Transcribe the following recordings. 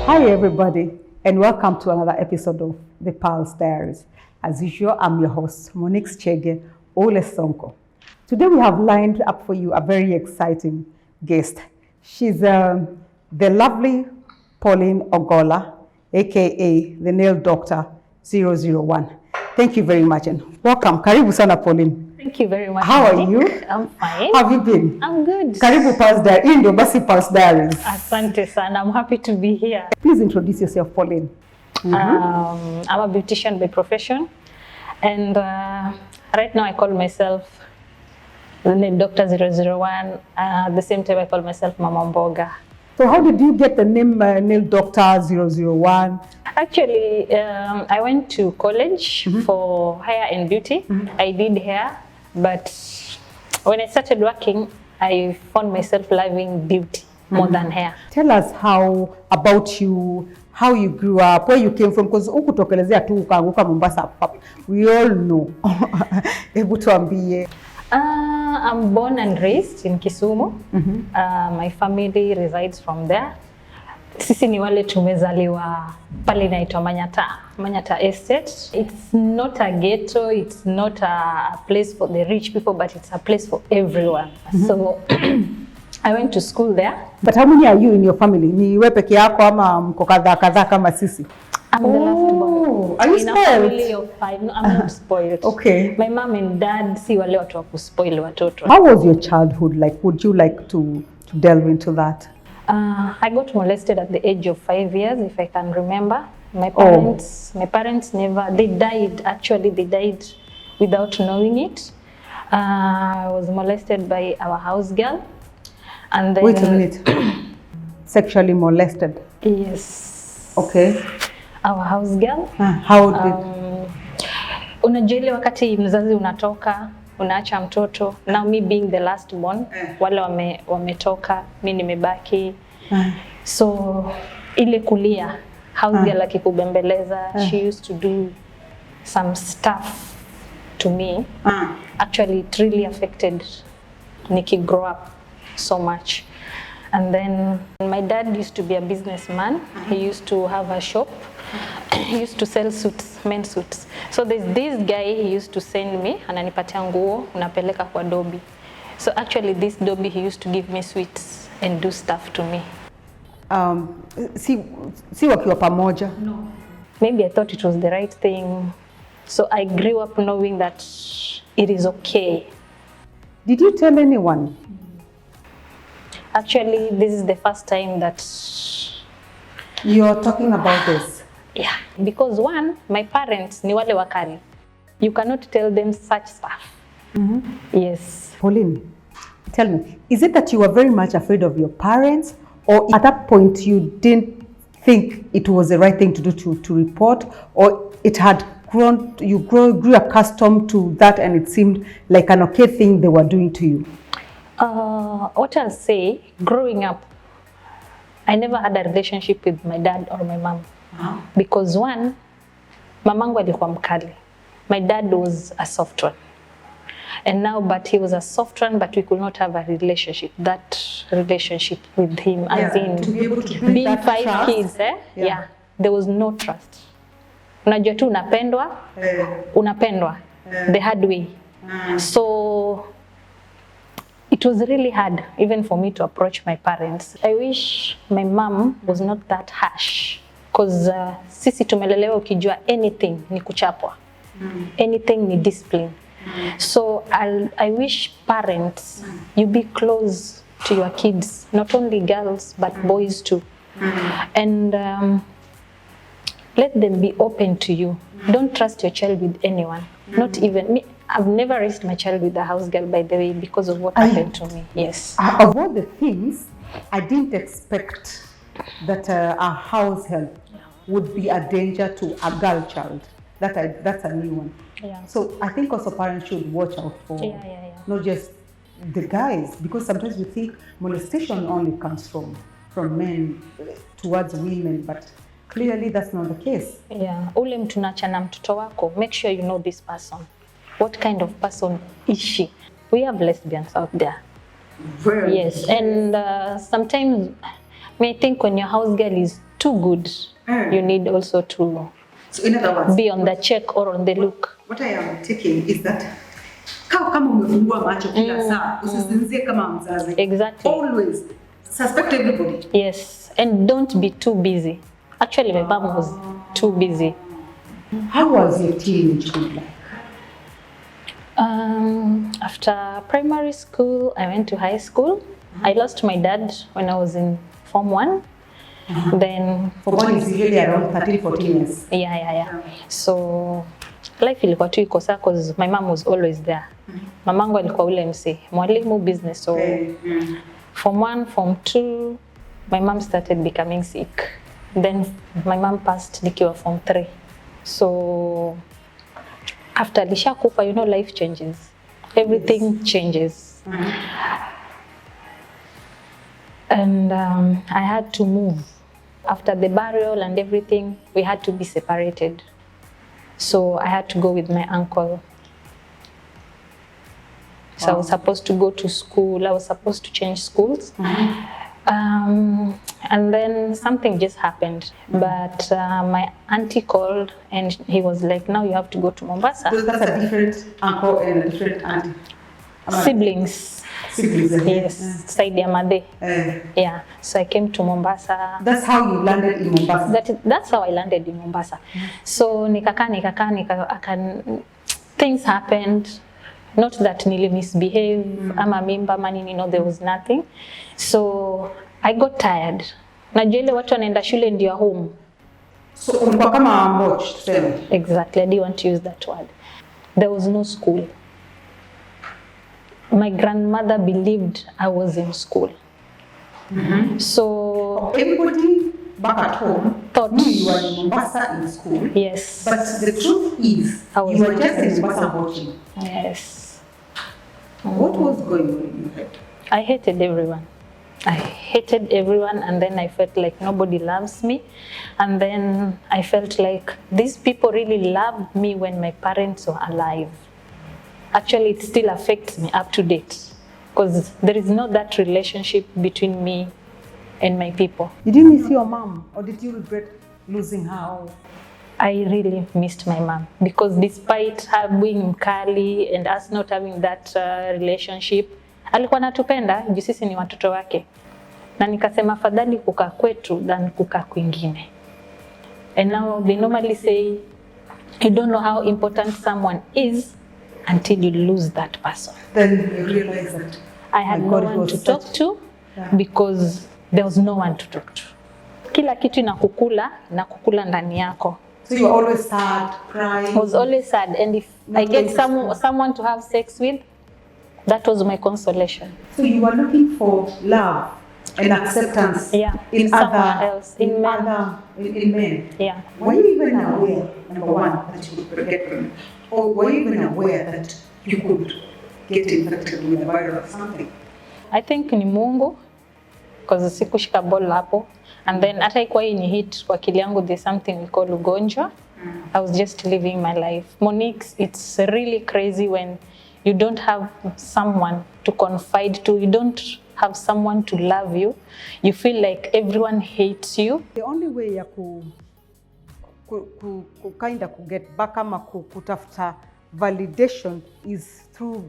Hi everybody, and welcome to another episode of The Pulse Diaries. As usual, I'm your host, Monique Chege Ole Sonko. Today we have lined up for you a very exciting guest. She's the lovely Pauline Ogola, aka the Nail Doctor 001. Thank you very much and welcome. Karibu sana Pauline. Thank you very much. How are you? I'm fine. How have you been? I'm good. Karibu Pulse Diaries. Indo basi Pulse Diaries. Asante sana. I'm happy to be here. Please introduce yourself, Pauline. I'm a beautician by profession, and right now I call myself the Nail Doctor 001. At the same time, I call myself Mama Mboga. So how did you get the name Nail Doctor 001? Actually, I went to college for hair and beauty. I did hair, but when I started working, I found myself loving beauty more than hair. Tell us how about you, how you grew up, where you came from, because ukutokelezea tu ukaanguka Mombasa. We all know. Hebu tuambie. I'm born and raised in Kisumu. My family resides from there. Sisi ni wale tumezaliwa pale inaitwa Manyata Estate. It's not a ghetto, it's not a place for the rich people, but it's a place for everyone. So I went to school there. But how many are you in your family? Ni wewe peke yako ama mko kadhaa kama sisi? I'm the last born. Are you in spoiled? A family of 5. No, I'm not spoiled. Okay. My mom and dad si wale watu wa kuspoil watoto. How was your childhood like? Would you like to delve into that? I got molested at the age of 5 years, if I can remember. My parents never, they died without knowing it. I was molested by our house girl. And then, wait a minute. Sexually molested? Yes. Okay. Our house girl. How did? Unajua ile wakati mzazi unatoka, unaacha mtoto. Now me being the last born, wale wametoka, mimi nimebaki. So ile kulia, house girl akikubembeleza, she used to do some stuff to me. Actually, it really affected Nikki grow up so much. And then my dad used to be a businessman. He used to have a shop. He used to sell suits, men's suits. So there's this guy he used to send me, ananipatia nguo, unapeleka kwa dobi. So actually this dobi he used to give me sweets and do stuff to me. Si wakiwa pamoja? No. Maybe I thought it was the right thing. So I grew up knowing that it is okay. Did you tell anyone? Actually, this is the first time that you're talking about this. Yeah, because one, my parents ni wale wakali. You cannot tell them such stuff. Yes. Pauline, tell me, is it that you were very much afraid of your parents, or at that point you didn't think it was the right thing to do to report, or it had grown, you grew accustomed to that and it seemed like an okay thing they were doing to you? What I'll say, growing up, I never had a relationship with my dad or my mom. Because one, mamangu alikuwa mkali. My dad was a soft one. And now, but he was a soft one, but we could not have a relationship. That relationship with him, as in to be able to being that 5 trust. kids, yeah, there was no trust. Unajua tu unapendwa, the hard way. So it was really hard, even for me to approach my parents. I wish my mom was not that harsh, because sisi tumelelewa ukijua anything ni kuchapwa, anything ni discipline. So I wish parents, you be close to your kids, not only girls but boys too, and let them be open to you. Don't trust your child with anyone, not even me. I've never raised my child with a house girl, by the way, because of what happened to me. Yes. Of all the things, I didn't expect that a house help would be a danger to a girl child. That's a new one. Yeah. So I think also parents should watch out for not just the guys, because sometimes we think molestation only comes from men towards women, but clearly that's not the case. Yeah. Ule mtu unaachana na mtoto wako, make sure you know this person. What kind of person is she? We have lesbians out there. Yes, and sometimes I think when your house girl is too good. You need also to in other words, be on the check or on the look. What I am taking is that kama umefungua macho kila saa, usisinzie kama mzazi. Exactly. Always suspect everybody. Yes, and don't be too busy. Actually, my mom was too busy. How was your teenagehood like? After primary school, I went to high school. I lost my dad when I was in Form 1. Then Form 1 is usually around 13, 14 years. Yeah. So life ilikuwa tu iko sawa because my mom was always there. Mamangu alikuwa ule MC, mwalimu business. So Form 1, Form 2, my mom started becoming sick. Then my mom passed nikiwa Form 3. So after Alisha kufa, you know, life changes. Everything changes. And I had to move. After the burial and everything, we had to be separated. So I had to go with my uncle. So I was supposed to go to school. I was supposed to change schools. And then something just happened. But my auntie called and he was like, now you have to go to Mombasa. So that's a different uncle and a different auntie? Siblings. Yes, side ya Made. Yeah, so I came to Mombasa. That's how you landed in Mombasa? That's how I landed in Mombasa. So things happened. Not that nili misbehave, ama mimba manini, no, there was nothing. So I got tired. Najua ile watu wanaenda shule ndio home. So ulikuwa kama mboch tuseme? Exactly, I didn't want to use that word. There was no school. My grandmother believed I was in school. So everybody back at home thought you were in Mombasa in school. Yes. But the truth is, you were just in Mombasa watching. Yes. What was going on in your head? I hated everyone. And then I felt like nobody loves me. And then I felt like these people really loved me when my parents were alive. Actually, it still affects me up to date because there is not that relationship between me and my people. Did you miss your mom or did you regret losing her? I really missed my mom because despite her being mkali and us not having that relationship, alikuwa anatupenda juu sisi ni watoto wake. Na nikasema fadhali kukaa kwetu than kukaa kwingine. And now they normally say, you don't know how important someone is until you lose that person. Then you realize that I had no one to talk to because there was no one to talk to. Kila kitu inakukula ndani yako. So you were always sad, crying? I was always sad, and if I get someone to have sex with, that was my consolation. So you were looking for love and acceptance in someone else, in men. Yeah. Were you even aware, number one, that you could get pregnant? Or were you even aware that you could get infected with a virus or something? I think ni Mungu, because sikushika ball hapo. And then hata ikuwa ni hit kwa akili yangu, there's something we call ugonjwa. I was just living my life. Monique, it's really crazy when you don't have someone to confide to, you don't have someone to love you. You feel like everyone hates you. The only way ya kinda get back ama kutafuta validation is through.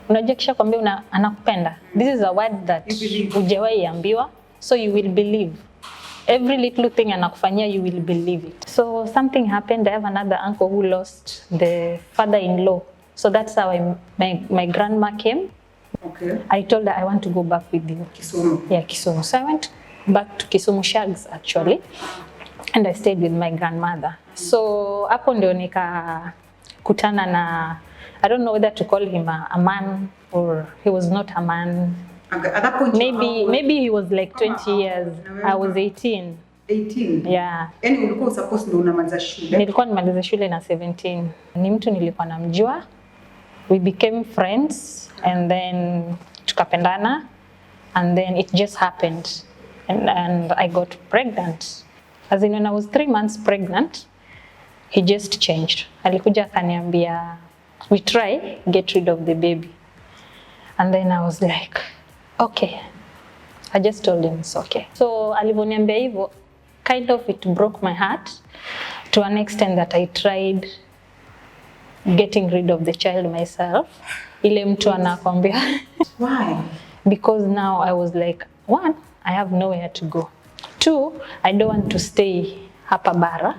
Unajua kisha kwambia anakupenda. This is a word that hujawahi ambiwa, so you will believe. Every little thing anakufanyia, you will believe it. So something happened. I have another uncle who lost the father-in-law. So that's how my grandma came. Okay. I told her I want to go back with you. Kisumu. Yeah, Kisumu. So I went back to Kisumu Shags actually. And I stayed with my grandmother. So hapo ndio nikakutana na, I don't know whether to call him a man or he was not a man. At that point, maybe he was like 20 years. I was 18. 18? Yeah. Yani ulikuwa supposed to unamaliza shule? Nilikuwa nimaliza shule na 17. Ni mtu nilikuwa namjua. We became friends and then tukapendana and then it just happened and I got pregnant. As in when I was 3 months pregnant, he just changed. Alikuja akaniambia, we try get rid of the baby. And then I was like, okay. I just told him it's okay. So alivoniambia hivyo, kind of it broke my heart to an extent that I tried getting rid of the child myself. Ile mtu anakwambia. Why? Because now I was like, one, I have nowhere to go. Two, I don't want to stay hapa bara,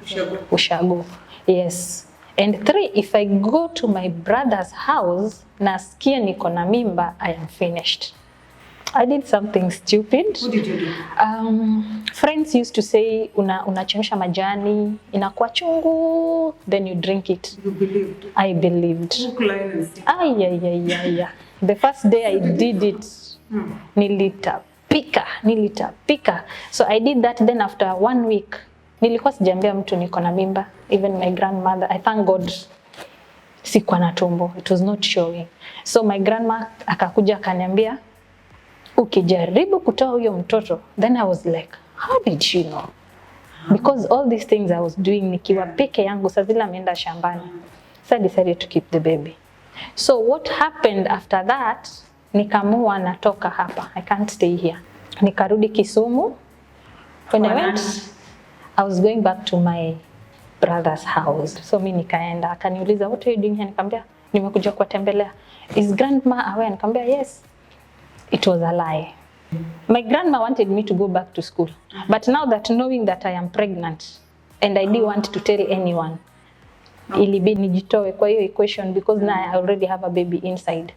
Ushago. Yes. And three, if I go to my brother's house, nasikia niko na mimba, I am finished. I did something stupid. What did you do? Friends used to say, unachemsha majani, inakuwa chungu, then you drink it. You believed? I believed. Yeah. The first day I did it, nilitapika. So I did that, then after 1 week, nilikuwa sijambia mtu niko na mimba. Even my grandmother, I thank God, sikuwa na tumbo. It was not showing. So my grandma akakuja akaniambia, ukijaribu kutoa huyo mtoto. Then I was like, how did she know? Because all these things I was doing nikiwa peke yangu, saa zile ameenda shambani. So I decided to keep the baby. So what happened after that, nikamua natoka hapa. I can't stay here. Nikarudi Kisumu. When I went, I was going back to my brother's house. So mimi nikaenda, akaniuliza, what are you doing here? Nikamwambia, nimekuja kuwatembelea. Is grandma aware? Nikamwambia, yes. It was a lie. My grandma wanted me to go back to school. But now that knowing that I am pregnant and I didn't want to tell anyone, ilibidi nijitoe kwa hiyo equation because now I already have a baby inside.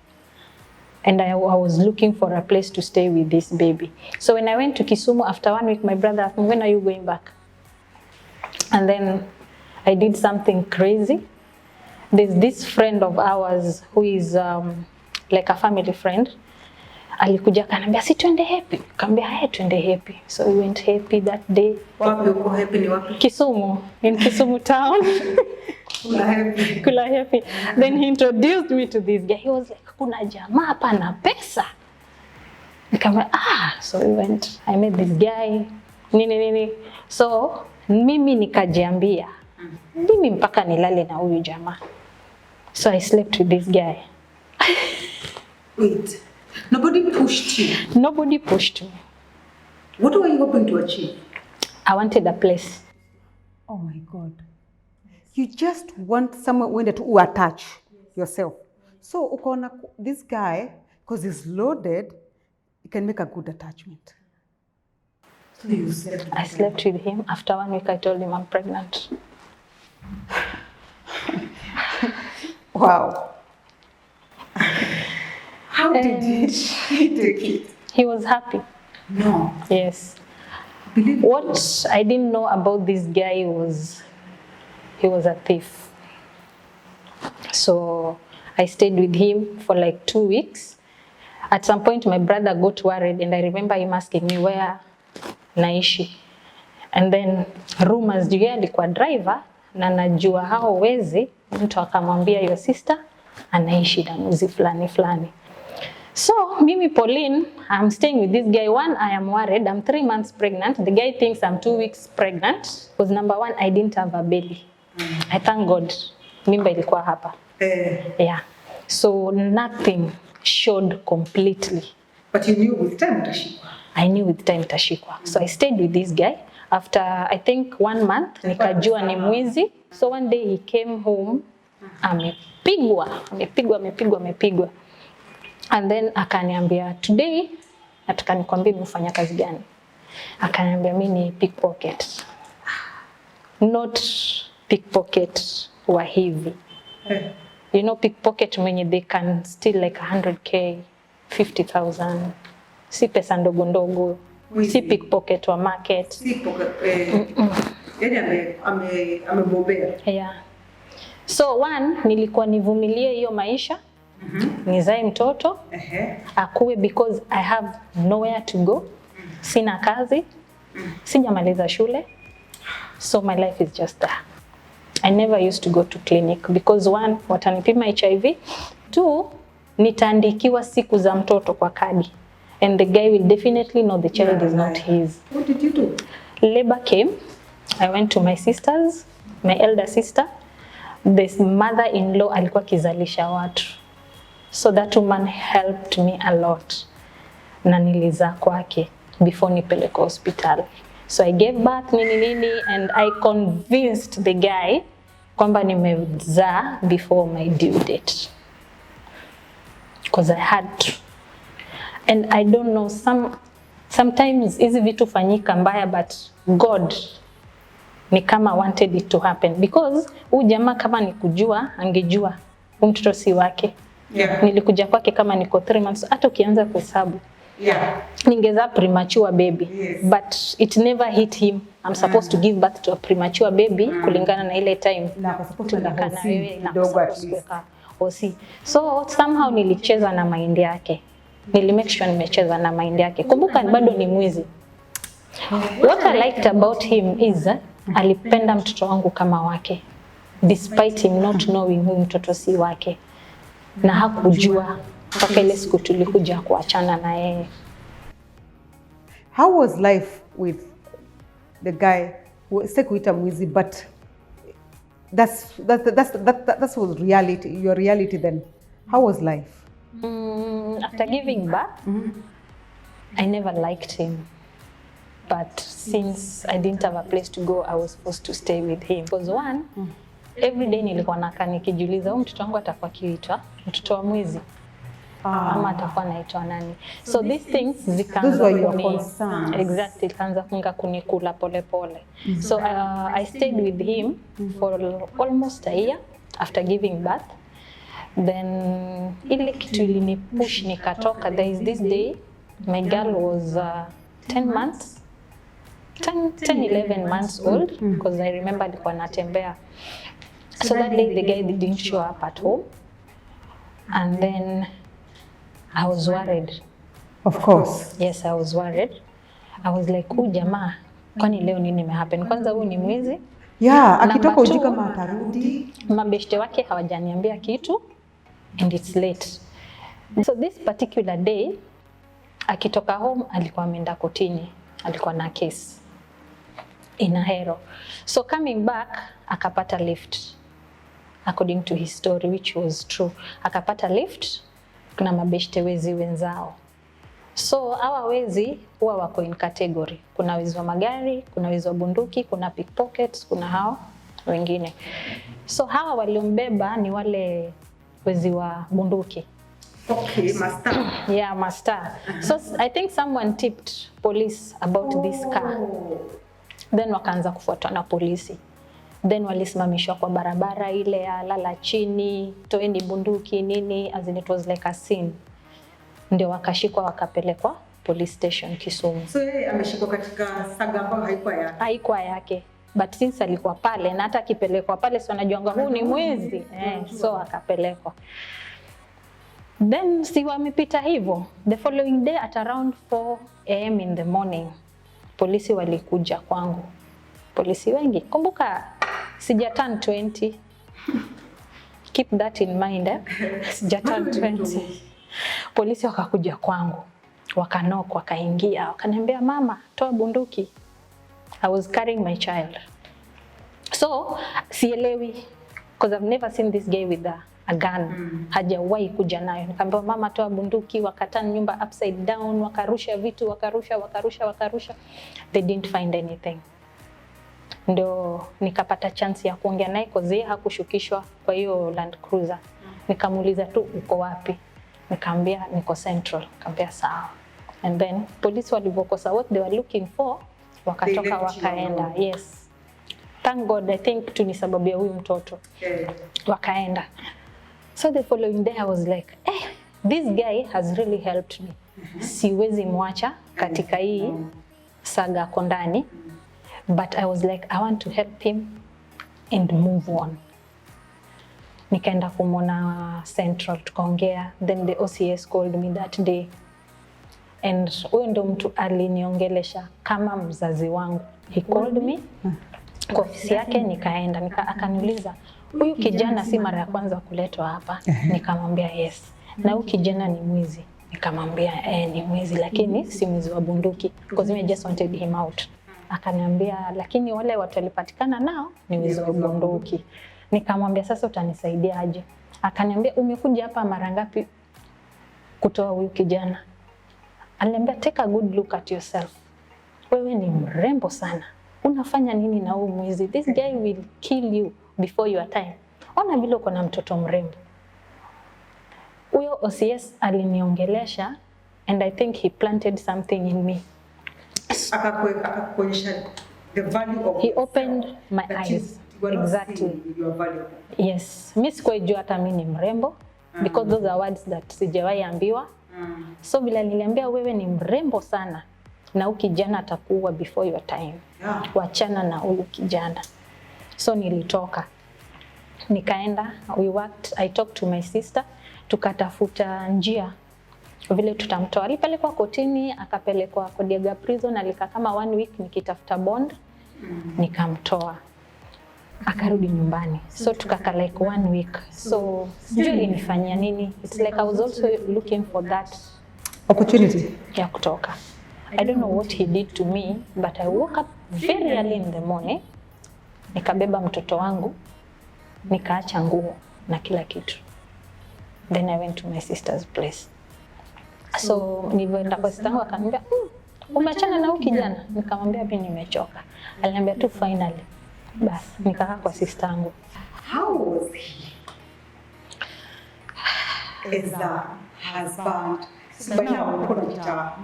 And I was looking for a place to stay with this baby. So when I went to Kisumu after 1 week, my brother asked me, when are you going back? And then I did something crazy. There's this friend of ours who is like a family friend. Alikuja kanambia si twende happy. Kambia twende happy. So we went happy that day. Wapi uko happy ni wapi? Kisumu, in Kisumu town. Kula happy. Then he introduced me to this guy. He was like, kuna jamaa hapa na pesa. Nikamwambia so we went. I met this guy. Nini. So mimi nikajiambia, mimi mpaka nilale na huyu jamaa. So I slept with this guy. Wait. Nobody pushed you? Nobody pushed me. What were you hoping to achieve? I wanted a place. Oh my God. You just want somewhere to attach yourself. So ukona this guy, because he's loaded, you can make a good attachment. So you slept with I slept with him. After 1 week, I told him I'm pregnant. Wow. How did he take it? He was happy. No. Yes. Believe what I didn't know about this guy was he was a thief. So I stayed with him for like 2 weeks. At some point, my brother got worried, and I remember him asking me where naishi. And then rumors juu yeye alikuwa driver na najua hao wezi, mtu akamwambia your sister anaishi na mzi fulani. So mimi Pauline, I'm staying with this guy. One, I am worried. I'm 3 months pregnant. The guy thinks I'm 2 weeks pregnant. Because number one, I didn't have a baby. I thank God. Mimba ilikuwa hapa. Yeah. So nothing showed completely. But you knew with time itashikwa. I knew with time itashikwa. So I stayed with this guy. After I think 1 month, nikajua ni mwizi. So one day he came home, amepigwa. And then akaniambia, today nataka nikwambie nimefanya kazi gani. Akaniambia mimi ni pickpocket. Not pickpocket wa hivi. You know pickpocket when they can steal like 100k, 50,000. Si pesa ndogo. Si pickpocket wa market. Si pickpocket. Yaani amebobea. Yeah. So one, nilikuwa nivumilie hiyo maisha. Nizae mtoto. Akuwe because I have nowhere to go. Sina kazi. Sijamaliza shule. So my life is just there. I never used to go to clinic because one, watanipima HIV. Two, nitaandikiwa siku za mtoto kwa kadi. And the guy will definitely know the child is not his. What did you do? Labor came. I went to my sisters, my elder sister. This mother-in-law alikuwa kizalisha watu. So that woman helped me a lot. Na nilizaa kwake before nipeleke hospitali. So I gave birth nini and I convinced the guy kwamba nimezaa before my due date. Because I had to. And I don't know, sometimes hizi vitu fanyika mbaya, but God ni kama wanted it to happen. Because huyu jamaa kama nikujua, angejua huyu mtoto si wake. Yeah. Nilikuja kwake kama niko 3 months, hata ukianza kuhesabu. Yeah. Ningezaa premature baby. Yes. But it never hit him. I'm supposed to give birth to a premature baby kulingana na ile time. Na kwa supposed to na wewe kidogo at least. Osi. So somehow nilicheza na mind yake. Make sure nimecheza na mind yake. Kumbuka bado ni mwizi. What I liked about him is alipenda mtoto wangu kama wake. Despite him not knowing huyu mtoto si wake. Na hakujua mpaka ile siku tulikuja kuachana na yeye. How was life with the guy who sikuita mwizi, but that was reality, your reality then. How was life? After giving birth, I never liked him. But since I didn't have a place to go, I was supposed to stay with him. Because one, every day nilikuwa nakaa nikijiuliza huyu mtoto wangu atakuwa kiitwa mtoto wa mwizi. Ama atakuwa anaitwa nani? So these things zikaanza exactly zikaanza kunikula pole pole. So I stayed with him for almost a year after giving birth. Then ile kitu ilinipush nikatoka. There is this day my girl was 11 months old, because I remember alikuwa anatembea. So that day the guy didn't show up at home, and then I was worried. Of course. Yes, I was worried. I was like, huyu jamaa kwani leo nini imehappen? Kwanza huyu ni mwizi. Yeah, akitoka ujui kama atarudi. Mabeshte wake hawajaniambia kitu and it's late. So this particular day akitoka home alikuwa ameenda kotini. Alikuwa na case in Ahero. So coming back akapata lift. According to his story, which was true. Akapata lift kuna mabeshte wezi wenzao. So hawa wezi huwa wako in category. Kuna wezi wa magari, kuna wezi wa bunduki, kuna pickpockets, kuna hao wengine. So hawa waliombeba ni wale wezi wa bunduki. Okay, master. Yeah, master. So I think someone tipped police about this car. Then wakaanza kufuatwa na polisi. Then walisimamishwa kwa barabara ile ya lala chini, toeni bunduki nini, as in it was like a scene. Ndio wakashikwa wakapelekwa police station Kisumu. So yeye ameshikwa katika saga ambayo haikuwa yake. But since alikuwa pale na hata akipelekwa pale si wanajuanga huu ni mwizi. So akapelekwa. Then si wamepita hivyo. The following day at around 4 AM in the morning, polisi walikuja kwangu. Polisi wengi. Kumbuka sija turn 20. Keep that in mind. Sija turn 20. Polisi wakakuja kwangu. Wakanok, wakaingia, wakaniambia mama, toa bunduki. I was carrying my child. So, sielewi, because I've never seen this guy with a gun. Hajawahi kuja nayo. Nikamwambia mama, toa bunduki, wakatana nyumba upside down, wakarusha vitu, wakarusha. They didn't find anything. Ndio nikapata chance ya kuongea naye because yeye hakushukishwa kwa hiyo Land Cruiser. Nikamuuliza tu uko wapi? Nikamwambia niko Central. Nikamwambia sawa. And then police walivokosa what they were looking for, wakatoka wakaenda. Yes. Thank God, I think tu ni sababu ya huyu mtoto. Wakaenda. So the following day I was like, this guy has really helped me. Siwezi mwacha katika hii saga kondani. But I was like, I want to help him and move on. Nikaenda kumwona Central, tukaongea. Then the OCS called me that day. And huyo ndo mtu aliniongelesha kama mzazi wangu. He called me kwa ofisi yake, nikaenda. Akaniuliza, huyu kijana si mara ya kwanza kuletwa hapa? Nikamwambia yes. Na huyu kijana ni mwizi? Nikamwambia ni mwizi, lakini si mwizi wa bunduki. Because I just wanted him out. Akaniambia lakini wale watu walipatikana nao ni wezi wa bunduki. Nikamwambia sasa utanisaidia aje? Akaniambia umekuja hapa mara ngapi kutoa huyu kijana? Aliniambia take a good look at yourself. wewe ni mrembo sana. Unafanya nini na huyu mwizi? This guy will kill you before your time. Ona vile uko na mtoto mrembo. Huyo OCS aliniongelesha and I think he planted something in me. Akakuonyesha the value of he opened my eyes. Exactly. Your value. Yes. Mimi sikujua hata mimi ni mrembo because those are words that sijawahi ambiwa. So bila niliambia wewe ni mrembo sana na huyu kijana atakuwa before your time. Wachana na huyu kijana. So nilitoka. Nikaenda, we worked, I talked to my sister, tukatafuta njia vile tutamtoa. Alipelekwa kotini, akapelekwa Kodiaga prison, alikaa kama 1 week nikitafuta bond, nikamtoa. Akarudi nyumbani. So tukakaa like 1 week. So sijui alinifanyia nini. It's like I was also looking for that opportunity ya kutoka. I don't know what he did to me, but I woke up very early in the morning. Nikabeba mtoto wangu, nikaacha nguo na kila kitu. Then I went to my sister's place. So nilipoenda kwa sister yangu akaniambia, umeachana na huyu kijana? Nikamwambia mimi nimechoka. Aliniambia tu finally. Bas, nikakaa kwa sister yangu. How was he? As a husband. By now, kuna kita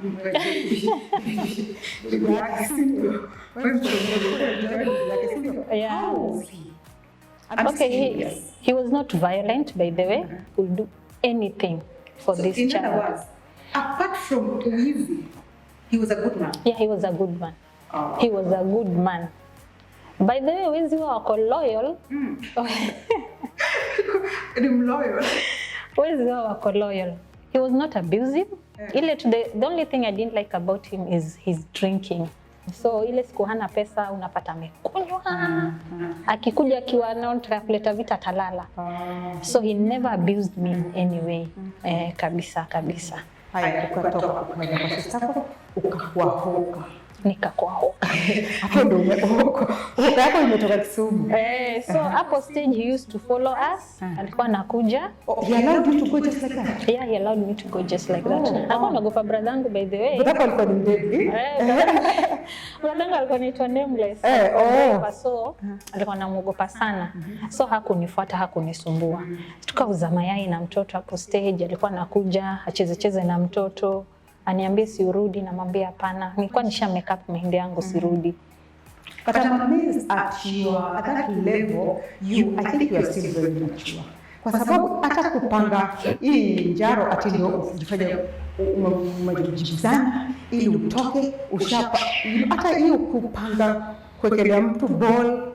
yeah. Okay, he was not violent, by the way. Could do anything for this child. In other words, apart from easy, he was a good man. Yeah, he was a good man. He was a good man. By the way, wezi wako loyal. Loyal. Wezi wako loyal. He was not abusive. The only thing I didn't like about him is his drinking. So ile siku hana pesa unapata amekunywa. Akikuja akiwa anataka kuleta vita talala. So he never abused me in any way. Kabisa. Haya, ukatoka kwenda kwa sister ukakuwa hoka. Nikakuwa hoka. Hapo ndio umehoka. Hoka yako imetoka Kisumu. So hapo stage he used to follow us. Alikuwa anakuja. He allowed you to go just like that? Yeah, he allowed me to go just like that. Alikuwa anaogopa brother yangu, by the way. Brother alikuwa ni mdevi. Brother yangu alikuwa anaitwa Nameless. So alikuwa anamuogopa sana. So hakunifuata, hakunisumbua. Tukauza mayai na mtoto hapo stage. Alikuwa anakuja acheze na mtoto. Aniambie si urudi, namwambia hapana. Nilikuwa nisha make up mind yangu sirudi. But I'm amazed at that level, I think you are still very mature. Kwa sababu hata kupanga hii njaro ati ndio ujifanye umejibizana ili utoke ushapa. Hata hiyo kupanga kuwekelea mtu ball,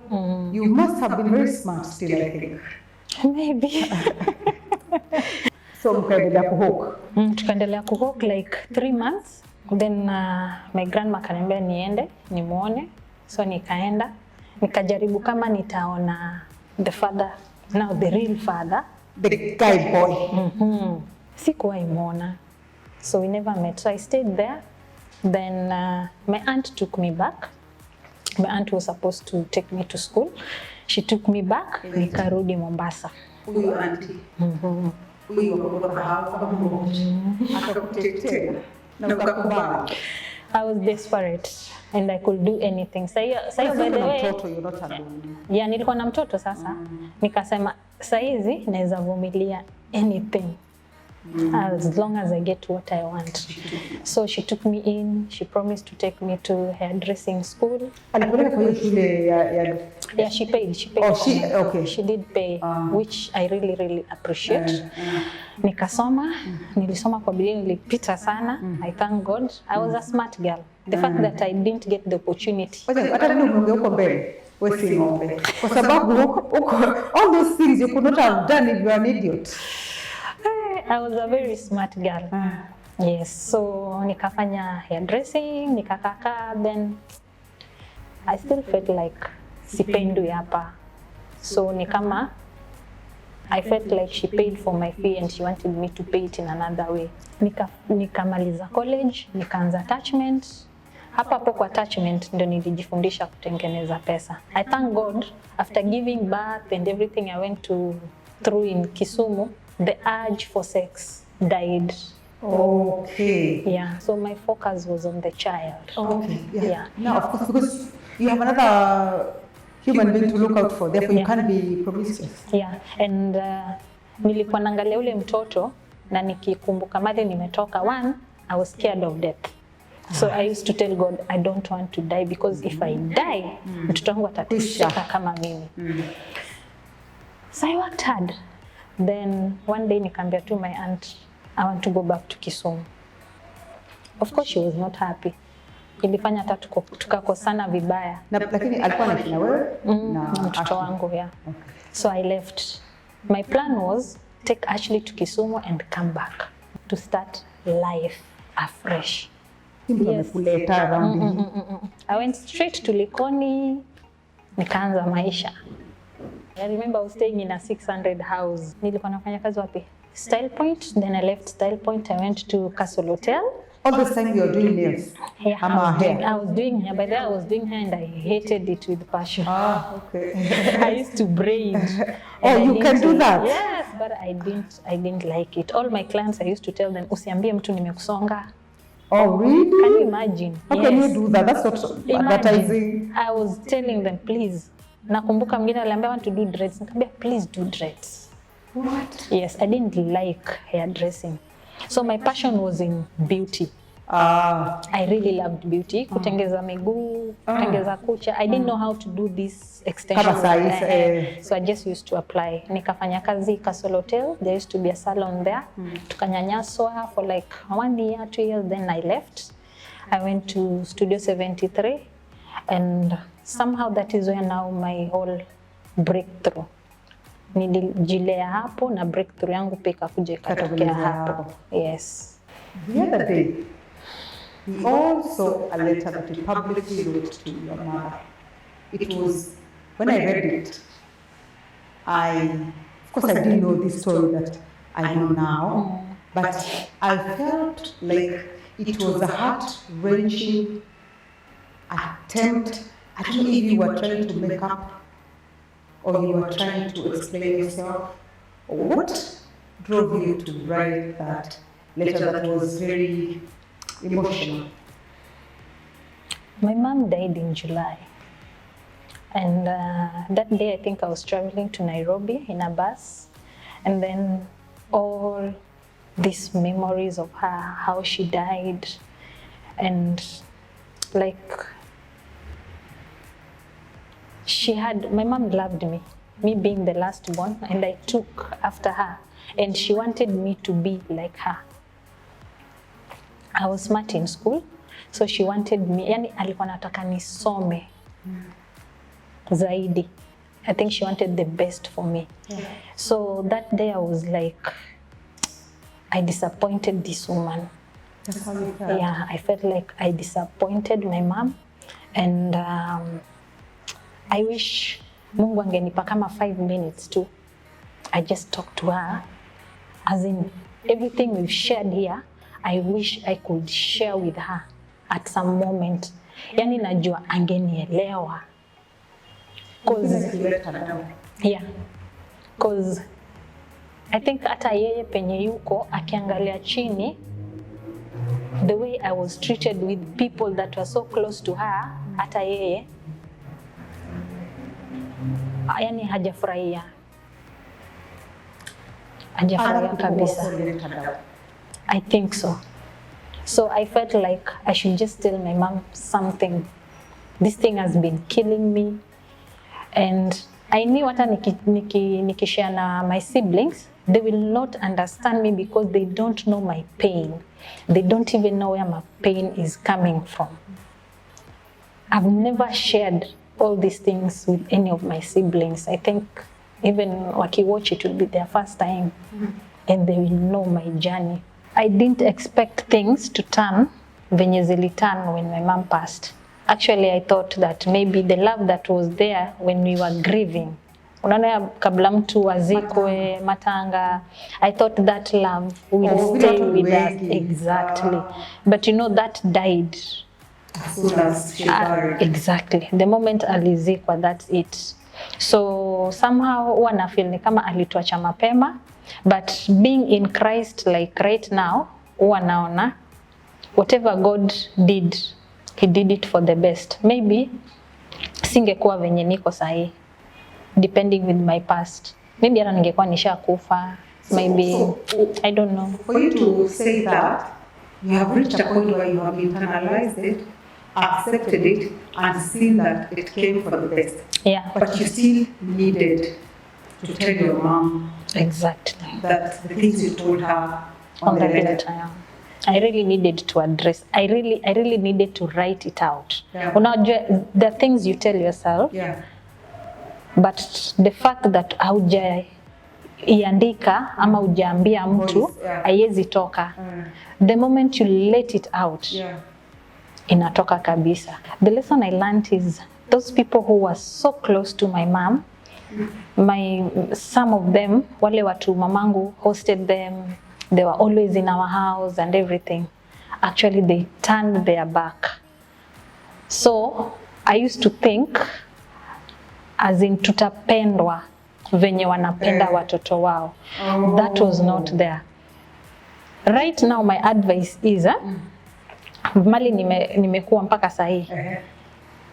you must have been very smart still, I think. Maybe. So mkaendelea kuhook. Tukaendelea kuhook like 3 months. Then my grandma kaniambia niende nimuone. So nikaenda, nikajaribu kama nitaona the father, now the real father, the guy boy. Sikuwahi muona. So we never met. So I stayed there. Then my aunt took me back. My aunt was supposed to take me to school. She took me back. Nikarudi Mombasa. Huyo auntie. I was desperate and I could do anything. Sasa by the way, yeah, nilikuwa na mtoto sasa. Nikasema saizi naweza vumilia anything as long as I get what I want. So she took me in. She promised to take me to hairdressing school. Alipeleka kwa shule ya Yeah, she paid. Okay. She did pay, which I really appreciate. Nikasoma, nilisoma kwa bidii, nilipita sana. I thank God. I was a smart girl. The fact that I didn't get the opportunity. Hata ndio umeongea huko mbele. Wewe si ng'ombe. Kwa sababu huko all those things you could not have done if you are an idiot. I was a very smart girl. Yes, so nikafanya hairdressing, nikakaka, then I still felt like sipendwi hapa. So nikama I felt like she paid for my fee and she wanted me to pay it in another way. Nikamaliza college, nikaanza attachment. Hapo kwa attachment ndio nilijifundisha kutengeneza pesa. I thank God after giving birth and everything I went through in Kisumu, the urge for sex died. Okay. Yeah, so my focus was on the child. Okay. Yeah. Yeah. Now, of course, because you have another human being to look out for, therefore you can't be promiscuous. Yeah, and nilikuwa naangalia ule mtoto na nikikumbuka mali nimetoka, one, I was scared of death. So I used to tell God, I don't want to die because if I die, mtoto wangu atateseka kama mimi. So I worked hard. Then one day nikaambia to my aunt, I want to go back to Kisumu. Of course she was not happy. Ilifanya hata tukakosana vibaya. Lakini alikuwa anaishi na wewe na mtoto wangu, yeah. Okay. So I left. My plan was take Ashley to Kisumu and come back to start life afresh. Yes. I went straight to Likoni, nikaanza maisha. I remember I was staying in a 600 house. Nilikuwa nafanya kazi wapi? Style Point. Then I left Style Point. I went to Castle Hotel. All this time you were doing nails? Yeah, I was doing hair. By then I was doing hair and I hated it with passion. Ah, okay. I used to braid. Oh, you can do that? Yes, but I didn't like it. All my clients, I used to tell them, usiambie mtu nimekusonga. Oh, really? Can you imagine? How can you do that? That's not advertising. I was telling them, please. Nakumbuka mwingine aliambia I want to do dreads. Nikamwambia, please do dreads. What? Yes, I didn't like hairdressing. So my passion was in beauty. I really loved beauty. Kutengeza miguu, kutengeza kucha. I didn't know how to do this extension. So I just used to apply. Nikafanya kazi Castle Hotel. There used to be a salon there. Tukanyanyaswa for like 1 year, 2 years. Then I left. I went to Studio 73. And somehow that is where now my whole breakthrough. Nilijilea hapo na breakthrough yangu pia ikakuja ikatokea hapo. Yes. The other day, we all saw a letter that you publicly wrote to your mother. It was, when I read it, of course I didn't know this story that I know now, but I felt like it was a heart-wrenching attempt. I don't know if you were trying to make up or you were trying to explain yourself. What drove you to write that letter that was very emotional? My mom died in July. And that day I think I was traveling to Nairobi in a bus. And then all these memories of her, how she died, and like my mom loved me being the last born, and I took after her, and she wanted me to be like her. I was smart in school, so she wanted me, yani alikuwa nataka nisome zaidi. I think she wanted the best for me. Yeah. So that day I was like, I disappointed this woman. That's how you felt? Yeah, I felt like I disappointed my mom, and I wish Mungu angenipa kama 5 minutes too. I just talked to her, as in everything we've shared here, I wish I could share with her at some moment. Yani najua angenielewa. Cause I think hata yeye penye yuko akiangalia chini, the way I was treated with people that were so close to her, hata yeye yani hajafurahia kabisa. I think so. So I felt like I should just tell my mom something. This thing has been killing me, and I knew hata nikishare na my siblings, they will not understand me because they don't know my pain. They don't even know where my pain is coming from. I've never shared all these things with any of my siblings. I think even wakiwatch it will be their first time, and they will know my journey. I didn't expect things to turn venye ziliturn when my mom passed. Actually, I thought that maybe the love that was there when we were grieving, unaona kabla mtu azikwe matanga, I thought that love will stay with us. Exactly. But you know, that died as soon as she died. Exactly. The moment alizikwa, that's it. So somehow huwa na feel ni kama alituacha mapema, but being in Christ like right now, huwa naona whatever God did, he did it for the best. Maybe singekuwa venye niko sahi, depending with my past. Maybe hata ningekuwa nishakufa. Maybe, I don't know. For you to say that, you have reached a point where you have internalized it, accepted it, and seen that it came for the best. Yeah. But you still needed to tell your mom Exactly. that the things you told her On the letter. I really needed to address. I really needed to write it out. Yeah. Unajua, there are things you tell yourself. Yeah. But the fact that iandika ama hujaambia mtu haiwezi toka. The moment you let it out, inatoka kabisa. The lesson I learned is those people who were so close to my mom, some of them, wale watu mamangu hosted them, they were always in our house and everything. Actually, they turned their back. So I used to think as in tutapendwa venye wanapenda watoto wao. That was not there. Right now my advice is mali nimekuwa mpaka sahi.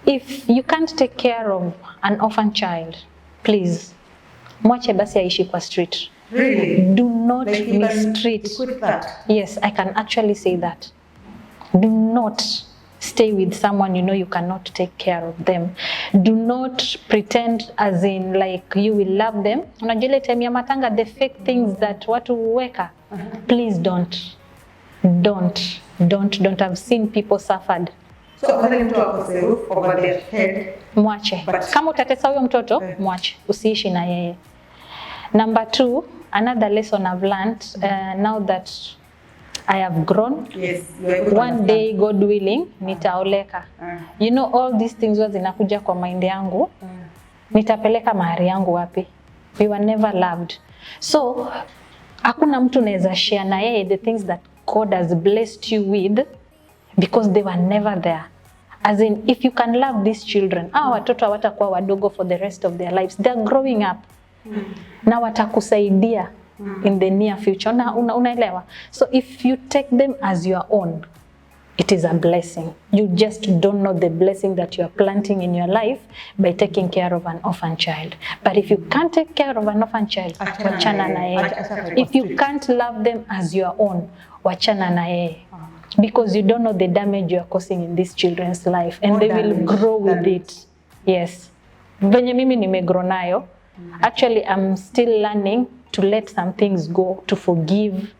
If you can't take care of an orphan child, please mwache basi aishi kwa street. Really? Do not mistreat. Yes, I can actually say that. Do not stay with someone you know you cannot take care of them. Do not pretend as in like you will love them. Unajua ile time ya matanga, the fake things that watu huweka. Please don't. I've seen people suffered. So wale mtu akose roof over their head, mwache. Kama utatesa huyo mtoto, mwache. Usiishi na yeye. Number 2, another lesson I've learned now that I have grown. Yes, one day, God willing, nitaoleka. You know, all these things was zinakuja kwa mind yangu. Nitapeleka mahari yangu wapi? We were never loved. So, hakuna mtu naweza share na yeye the things that God has blessed you with because they were never there. As in, if you can love these children, watoto hawatakuwa wadogo for the rest of their lives. They're growing up. Na watakusaidia in the near future. Unaelewa? So if you take them as your own, it is a blessing. You just don't know the blessing that you are planting in your life by taking care of an orphan child. But if you can't take care of an orphan child, wachana na yeye. If you can't love them as your own, wachana na yeye. Because you don't know the damage you are causing in these children's life, and they will grow with it. Yes. Venye mimi nimegrow nayo. Actually, I'm still learning to let some things go, to forgive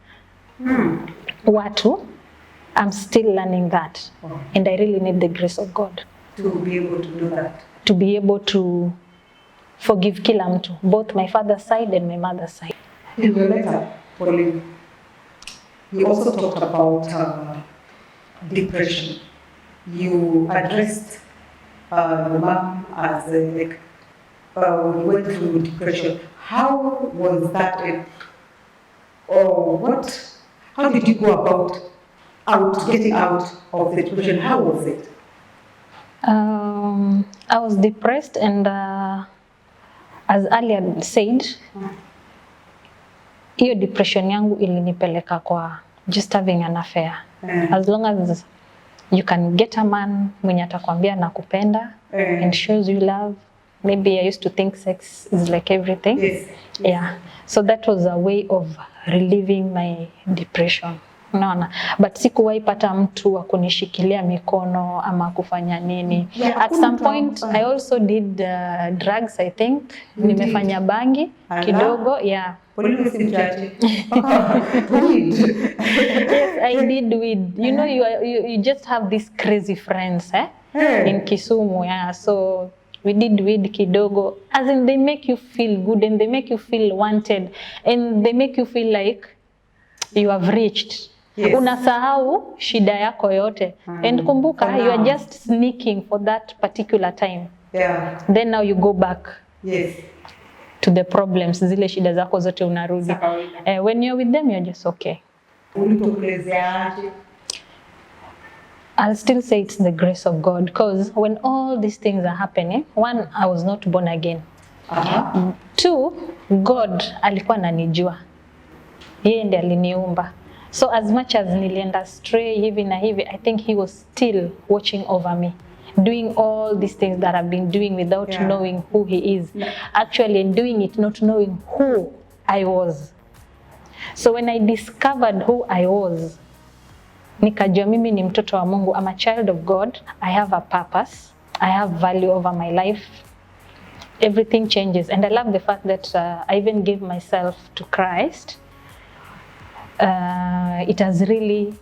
watu. I'm still learning that. And I really need the grace of God. To be able to do that. To be able to forgive kila mtu, both my father's side and my mother's side. In your letter, Pauline, you also talked about depression. You addressed your mom as you went through depression. How was that? How did you go about getting out of the depression? How was it? I was depressed, and as earlier said, hiyo depression yangu ilinipeleka kwa just having an affair. As long as you can get a man mwenye atakwambia nakupenda and shows you love. Maybe I used to think sex is like everything. Yes. Yeah. So that was a way of relieving my depression. Unaona, but sikuwahi pata mtu wa kunishikilia mikono ama kufanya nini. Yeah, at some point I also did drugs, I think. Nimefanya bangi kidogo. Yeah. Yes, I did weed. You know, you just have these crazy friends in Kisumu. Yeah. So we did weed kidogo. As in, they make you feel good and they make you feel wanted and they make you feel like you have reached. Yes. Unasahau shida yako yote. And kumbuka, you are just sneaking for that particular time. Yeah. Then now you go back. Yes. To the problems. Zile shida zako zote unarudi. When you're with them, you're just okay. I'll still say it's the grace of God, because when all these things are happening, 1, I was not born again. 2, God alikuwa ananijua. Yeye ndiye aliniumba. So as much as nilienda stray hivi na hivi, I think he was still watching over me, doing all these things that I've been doing without knowing who he is. Actually, and doing it not knowing who I was. So when I discovered who I was, nikajua mimi ni mtoto wa Mungu. I'm a child of God. I have a purpose. I have value over my life. Everything changes. And I love the fact that I even gave myself to Christ. It has really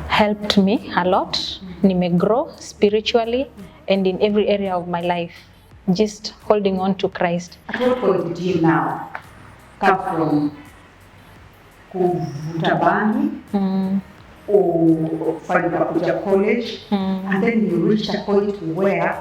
helped me a lot. Nime grow spiritually and in every area of my life, just holding on to Christ. At what point did you now come from kuvuta bangi or kuja college, and then you reached a point where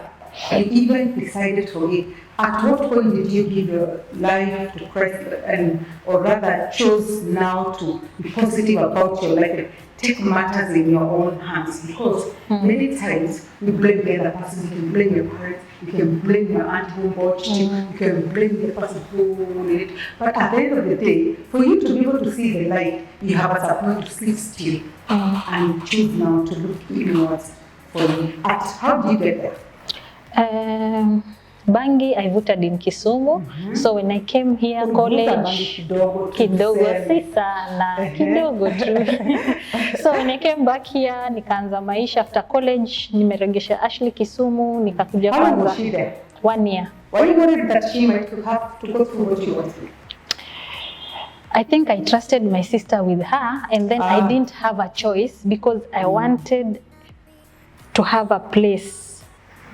you even decided for it? At what point did you give your life to Christ, and or rather chose now to be positive about your life and take matters in your own hands? Because many times you blame the other person, you can blame your parents, you can blame your aunt who watched you, you can blame the person who did it. But at the end of the day, for you to be able to see the light, you have at some point to sit still and choose now to look inwards for you. How do you get there? Bangi I voted in Kisumu. So when I came here college, kidogo si sana, kidogo tu. So when I came back here, nikaanza maisha after college, nimeregesha Ashley Kisumu, nikakuja kwanza. How long was she there? 1 year. Were you worried that she might have to go through what you went through? I think I trusted my sister with her, and then I didn't have a choice because I wanted to have a place.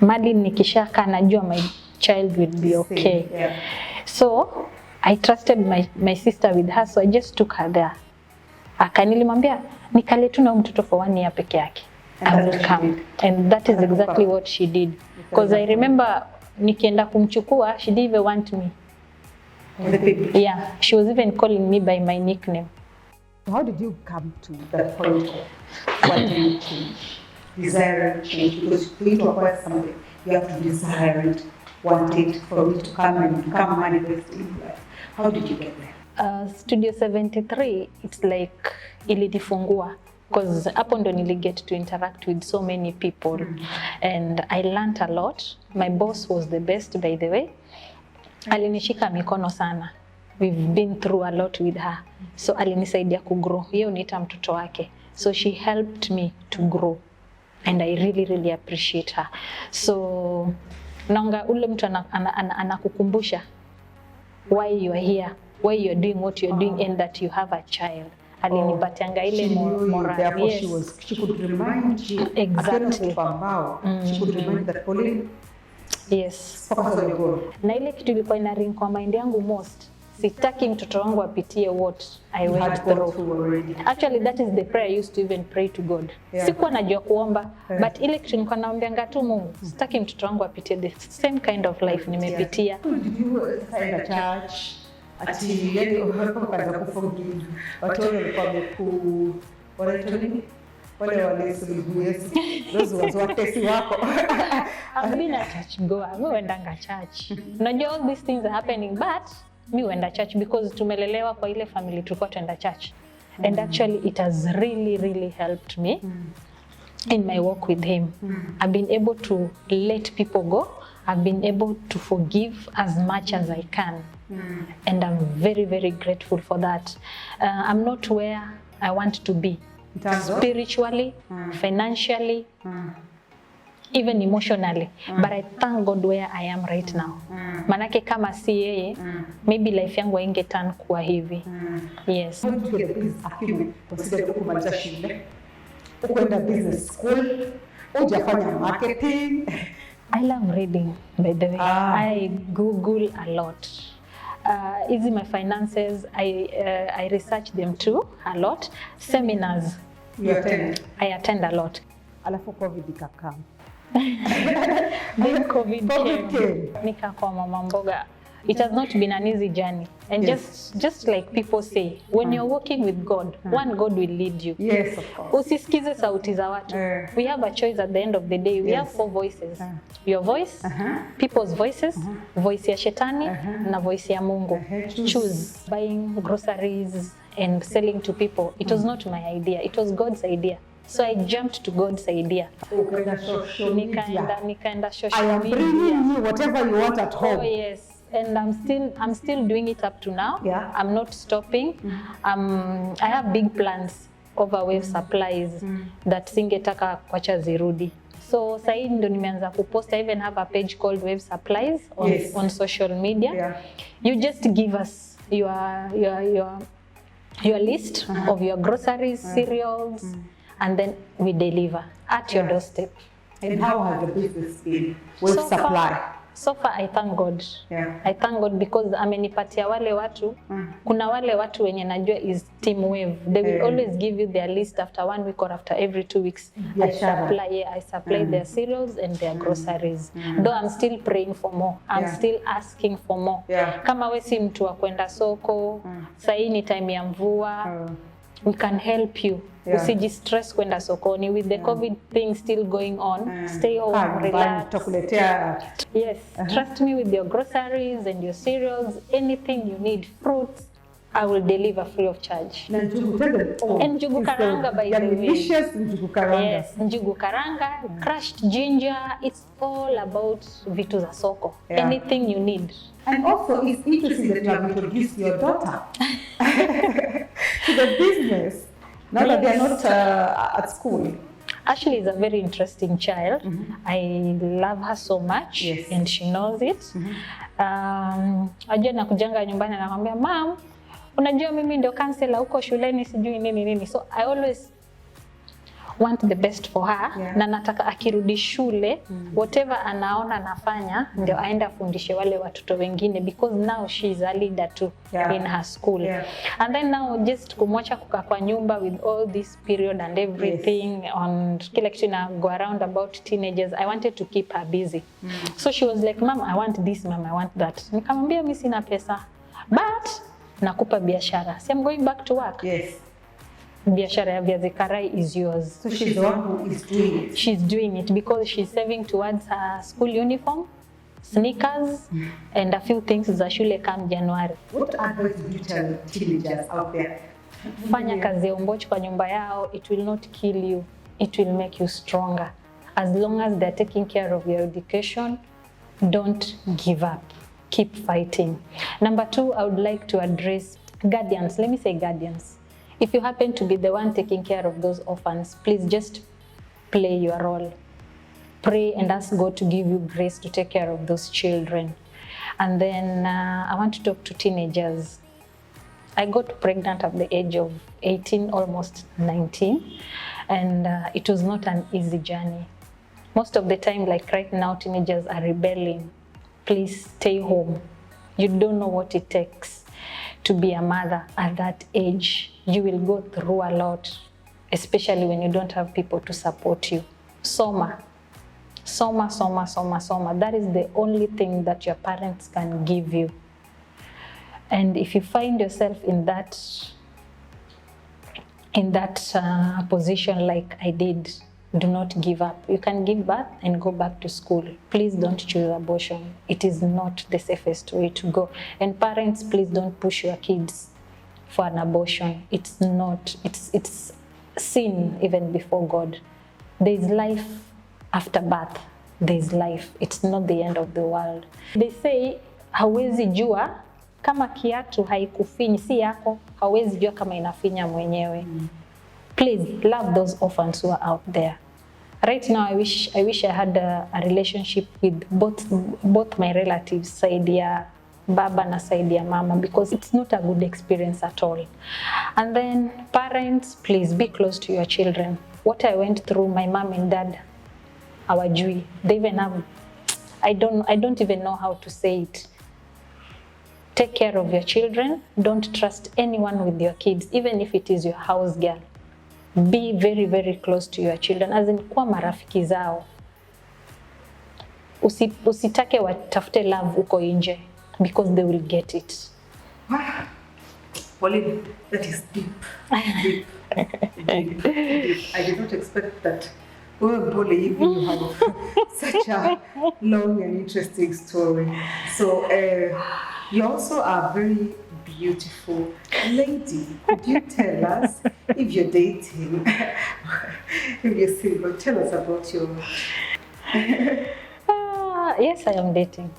Mali nikishaka najua my child will be okay. Yeah. So I trusted my sister with her, so I just took her there. Nilimwambia nikale tu na mtoto for 1 year peke yake. I will come. And that is exactly what she did. Because I remember nikienda kumchukua, she didn't even want me. Yeah, she was even calling me by my nickname. How did you come to that point of wanting change, desiring change? Because for you to acquire something, you have to desire it, want it, for it to come and become manifest in life. How did you get there? Studio 73, it's like ilinifungua. Because hapo ndo nili get to interact with so many people, and I learned a lot. My boss was the best, by the way. Alinishika mikono sana. We've been through a lot with her. So alinisaidia kugrow. Yeye uniita mtoto wake. So she helped me to grow. And I really appreciate her. So naonga ule mtu anakukumbusha why you are here, why you are doing what you are doing, and that you have a child. Alinipatianga ile moral. Yes. She could remind you. Exactly. She could remind that Pauline. Yes. Focus on your goal. Na ile kitu ilikuwa ina ring kwa mind yangu most. Sitaki mtoto wangu apitie what I went through. Actually, that is the prayer I used to even pray to God. Yeah. Sikuwa najua kuomba, but ile kitu nilikuwa naombeanga tu Mungu, sitaki mtoto wangu apitie the same kind of life nimepitia. Did you find a church? Ati yeye ukaanza kuforgive. Watu walikuwa wanaitwa nini? Wale walisuluhu Yesu. Those was watesi wako. I've been a church goer. Mimi huendanga church. Unajua all these things are happening, but mimi huenda church because tumelelewa kwa ile family tulikuwa tuenda church. And actually it has really helped me in my walk with him. I've been able to let people go. I've been able to forgive as much as I can. And I'm very grateful for that. I'm not where I want to be. Spiritually, financially, even emotionally, but I thank God where I am right now. Manake kama si yeye, maybe life yangu haingeturn kuwa hivi. Yes. How did you get this acumen? Consider kumaliza shule, ukwenda business school, ujafanya marketing. I love reading, by the way. I Google a lot. Easy my finances, I research them too a lot. Seminars, I attend a lot. Alafu COVID ikakam. Then COVID came. Nika kwa mama mboga. It has not been an easy journey. And just like people say, when you're walking with God, one God will lead you. Yes, of course. Usisikize sauti za watu. We have a choice at the end of the day. We have 4 voices. Your voice, people's voices, voice ya shetani, na voice ya Mungu. Choose. Buying groceries and selling to people. It was not my idea. It was God's idea. So I jumped to God's idea. Nikaenda social social media. bringing you whatever you want at home. Oh yes. And I'm still doing it up to now. Yeah. I'm not stopping. I have big plans over wave supplies that singetaka kwacha zirudi. So sahi ndo nimeanza kupost. I even have a page called Wave Supplies on social media. Yeah. You just give us your list of your groceries, cereals, and then we deliver at your doorstep. And how has the business been? Wave supply. So far I thank God. Yeah. I thank God because amenipatia wale watu. Kuna wale watu wenye najua is team Wave. They will always give you their list after 1 week or after every 2 weeks. I supply their cereals and their groceries. Though I'm still praying for more. I'm still asking for more. Kama we si mtu wa kwenda soko, sahi ni time ya mvua. We can help you. Usijistress kwenda sokoni with the COVID thing still going on. Stay home, relax. Yes, trust me with your groceries and your cereals, anything you need, fruits, I will deliver free of charge. And njugu karanga, by the way. Delicious njugu karanga. Yes, njugu karanga, crushed ginger. It's all about vitu za soko. Anything you need. And also, it's interesting that you have introduced your daughter to the business. Now that they're not at school. Actually, is a very interesting child. I love her so much, and she knows it. Ajua nakujanga nyumbani anamwambia, "Mom, unajua mimi ndio counselor huko shuleni sijui nini." So I always want the best for her. Na nataka akirudi shule, whatever anaona nafanya, ndio aenda fundishe wale watoto wengine, because now she is a leader too in her school. And then now just kumwacha kukaa kwa nyumba with all this period and everything on kila kitu na go around about teenagers, I wanted to keep her busy. So she was like, "Mom, I want this, Mom, I want that." Nikamwambia mimi sina pesa, but nakupa biashara. So I'm going back to work. Biashara ya viazi karai is yours. So she's the one who is doing it. She's doing it because she's saving towards her school uniform, sneakers, and a few things za shule come January. What advice would you tell teenagers out there? Fanya kazi ya umbochi kwa nyumba yao. It will not kill you. It will make you stronger. As long as they're taking care of your education, don't give up. Keep fighting. Number 2, I would like to address guardians. Let me say guardians. If you happen to be the one taking care of those orphans, please just play your role. Pray and ask God to give you grace to take care of those children. And then I want to talk to teenagers. I got pregnant at the age of 18, almost 19, and it was not an easy journey. Most of the time, like right now, teenagers are rebelling. Please stay home. You don't know what it takes to be a mother at that age. You will go through a lot, especially when you don't have people to support you. Soma. That is the only thing that your parents can give you. And if you find yourself in that position like I did, do not give up. You can give birth and go back to school. Please don't choose abortion. It is not the safest way to go. And parents, please don't push your kids for an abortion. It's not. It's sin even before God. There is life after birth. There is life. It's not the end of the world. They say, hawezi jua kama kiatu haikufinyi si yako, hawezi jua kama inafinya mwenyewe. Please love those orphans who are out there. Right now, I wish I had a relationship with both my relatives, side ya baba na side ya mama, because it's not a good experience at all. And then parents, please be close to your children. What I went through, my mom and dad, hawajui. They even have, I don't even know how to say it. Take care of your children. Don't trust anyone with your kids, even if it is your house girl. Be very, very close to your children, as in kuwa marafiki zao. Usitake watafute love uko nje. because they will get it. Wow. Pauline, that is deep. Deep. Deep. Deep. I did not expect that. Oh, Pauline, even you have such a long and interesting story. So, you also are a very beautiful lady. Could you tell us if you're dating, if you're single? Tell us about your. Yes, I am dating.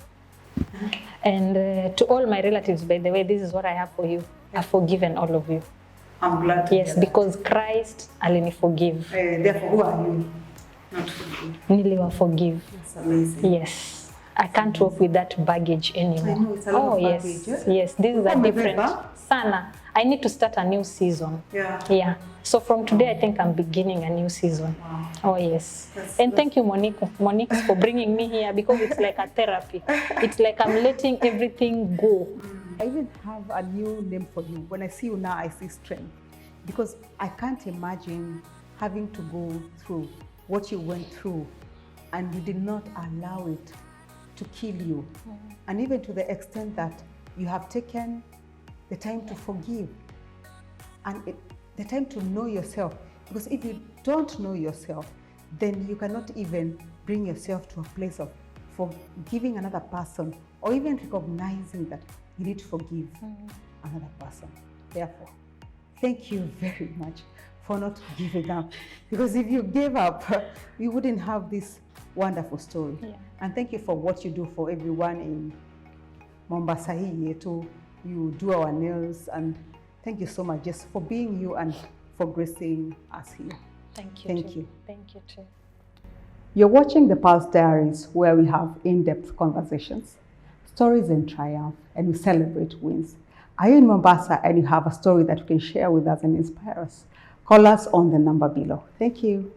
And to all my relatives, by the way, this is what I have for you. I've forgiven all of you. I'm glad to Yes, hear because Christ alini forgive. therefore, who are you? Not forgive. Niliwa forgive. That's amazing. Yes. I can't walk with that baggage anymore. I know, it's a lot of yes, baggage, eh? yes. This is a Come different. November? Sana. I need to start a new season. Yeah. Yeah. So from today, I think I'm beginning a new season. Wow. Oh yes. And thank you, Monique, for bringing me here, because it's like a therapy. It's like I'm letting everything go. I even have a new name for you. When I see you now, I see strength. Because I can't imagine having to go through what you went through and you did not allow it to kill you. And even to the extent that you have taken the time to forgive and the time to know yourself. Because if you don't know yourself, then you cannot even bring yourself to a place of forgiving another person, or even recognizing that you need to forgive another person. Therefore, thank you very much for not giving up. Because if you gave up, you wouldn't have this wonderful story. Yeah. And thank you for what you do for everyone in Mombasa here too. You do our nails, and thank you so much just for being you and for gracing us here. Thank you. Thank too. you. Thank you too. You're watching the Pulse Diaries, where we have in-depth conversations, stories in triumph, and we celebrate wins. Are you in Mombasa and you have a story that you can share with us and inspire us? Call us on the number below. Thank you.